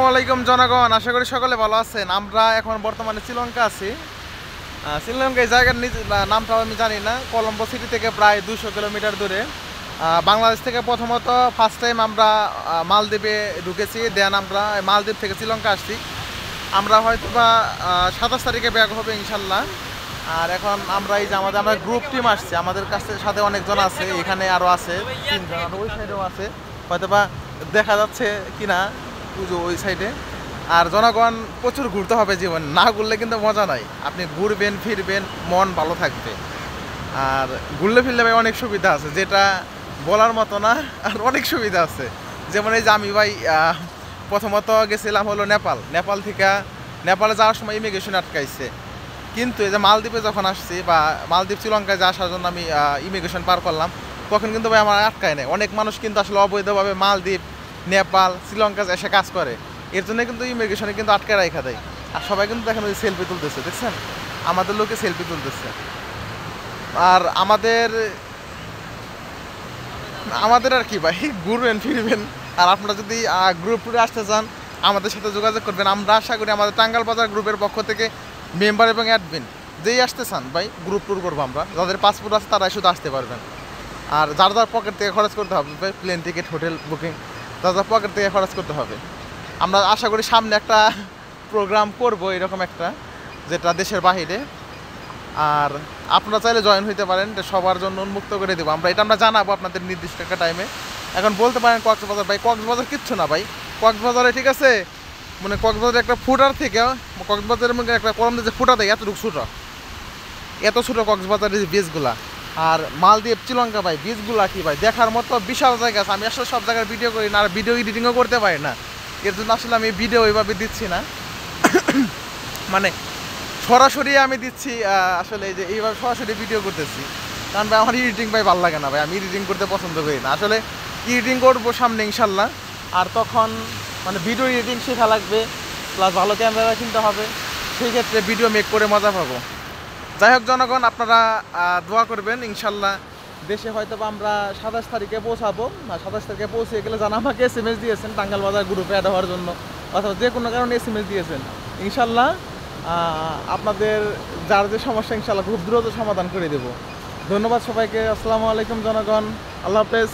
আসসালামু আলাইকুম জনগণ, আশা করি সকলে ভালো আছেন। আমরা এখন বর্তমানে শ্রীলঙ্কা আছি। শ্রীলঙ্কা এই জায়গার নামটাও আমি জানি না। কলম্বো সিটি থেকে প্রায় 200 কিলোমিটার দূরে। বাংলাদেশ থেকে প্রথমত ফার্স্ট টাইম আমরা মালদ্বীপে ঢুকেছি, দেন আমরা মালদ্বীপ থেকে শ্রীলঙ্কা আসছি। আমরা হয়তো বা 27 তারিখে ব্যাক হবে ইনশাল্লাহ। আর এখন আমরা এই যে আমরা গ্রুপ টিম আসছি, আমাদের সাথে অনেকজন আছে, এখানে আরও আছে 3 জন, আর ওই সাইডেও আছে, হয়তো বা দেখা যাচ্ছে কিনা পুজো ওই সাইডে। আর জনগণ প্রচুর ঘুরতে হবে, জীবন না ঘুরলে কিন্তু মজা নাই। আপনি ঘুরবেন ফিরবেন, মন ভালো থাকবে। আর ঘুরলে ফিরলে ভাই অনেক সুবিধা আছে, যেটা বলার মতো না। আর অনেক সুবিধা আছে, যেমন এই যে আমি ভাই প্রথমত গেছিলাম হলো নেপাল থেকে নেপালে যাওয়ার সময় ইমিগ্রেশন আটকাইছে। কিন্তু এই যে মালদ্বীপে যখন আসছি বা মালদ্বীপ শ্রীলঙ্কায় যে আসার জন্য আমি ইমিগ্রেশন পার করলাম, তখন কিন্তু ভাই আমার আটকায় নেই। অনেক মানুষ কিন্তু আসলে অবৈধভাবে মালদ্বীপ, নেপাল, শ্রীলঙ্কা এসে কাজ করে, এর জন্য কিন্তু ইমিগ্রেশনে কিন্তু আটকে রাখা দেয়। আর সবাই কিন্তু দেখেন ওই সেলফি তুলতেছে, দেখছেন আমাদের লোকে সেলফি তুলতেছে। আর আমাদের আর কি ভাই, ঘুরবেন ফিরবেন। আর আপনারা যদি গ্রুপ ট্যুরে আসতে চান আমাদের সাথে যোগাযোগ করবেন। আমরা আশা করি আমাদের টাঙ্গাল বাজার গ্রুপের পক্ষ থেকে মেম্বার এবং অ্যাডমিন যেই আসতে চান ভাই, গ্রুপ ট্যুর করবো আমরা। যাদের পাসপোর্ট আছে তারাই শুধু আসতে পারবেন। আর যার পকেট থেকে খরচ করতে হবে ভাই, প্লেন টিকিট, হোটেল বুকিং যার পকেট থেকে খরচ করতে হবে। আমরা আশা করি সামনে একটা প্রোগ্রাম করব এরকম একটা, যেটা দেশের বাহিরে। আর আপনারা চাইলে জয়েন হইতে পারেন, সবার জন্য উন্মুক্ত করে দেবো আমরা। এটা আমরা জানাবো আপনাদের নির্দিষ্ট একটা টাইমে। এখন বলতে পারেন কক্সবাজার, ভাই কক্সবাজার কিচ্ছু না ভাই। কক্সবাজারে ঠিক আছে, মানে কক্সবাজারের একটা ফুটার থেকে কক্সবাজারের মধ্যে একটা কলম দিয়ে যে ফুটা দেয় এতটুকু ছোটো, এত ছোটো কক্সবাজারের যে বীজগুলা। আর মালদ্বীপ শ্রীলঙ্কা ভাই বীজগুলা কি ভাই দেখার মতো বিশাল জায়গা আছে। আমি আসলে সব জায়গায় ভিডিও করি না, আর ভিডিও এডিটিংও করতে পারি না, এর জন্য আসলে আমি ভিডিও ওইভাবে দিচ্ছি না। মানে সরাসরি আমি দিচ্ছি আসলে এই যে এইভাবে সরাসরি ভিডিও করতেছি, কারণ ভাই আমার এডিটিং ভাই ভালো লাগে না ভাই, আমি এডিটিং করতে পছন্দ করি না। আসলে এডিটিং করবো সামনে ইনশাল্লাহ, আর তখন মানে ভিডিও এডিটিং শেখা লাগবে, প্লাস ভালো ক্যামেরা কিনতে হবে, সেই ক্ষেত্রে ভিডিও মেক করে মজা পাবো। যাই হোক জনগণ, আপনারা দোয়া করবেন ইনশাল্লাহ। দেশে হয়তো বা আমরা 27 তারিখে পৌঁছাবো। 27 তারিখে পৌঁছে গেলে জানা আমাকে SMS দিয়েছেন টাঙ্গাল বাজার গ্রুপে অ্যাড হওয়ার জন্য, অথবা যে কোনো কারণে SMS দিয়েছেন। ইনশাল্লাহ আপনাদের যার যে সমস্যা ইনশাল্লাহ খুব দ্রুত সমাধান করে দেব। ধন্যবাদ সবাইকে। আসসালামু আলাইকুম জনগণ, আল্লাহ হাফেজ।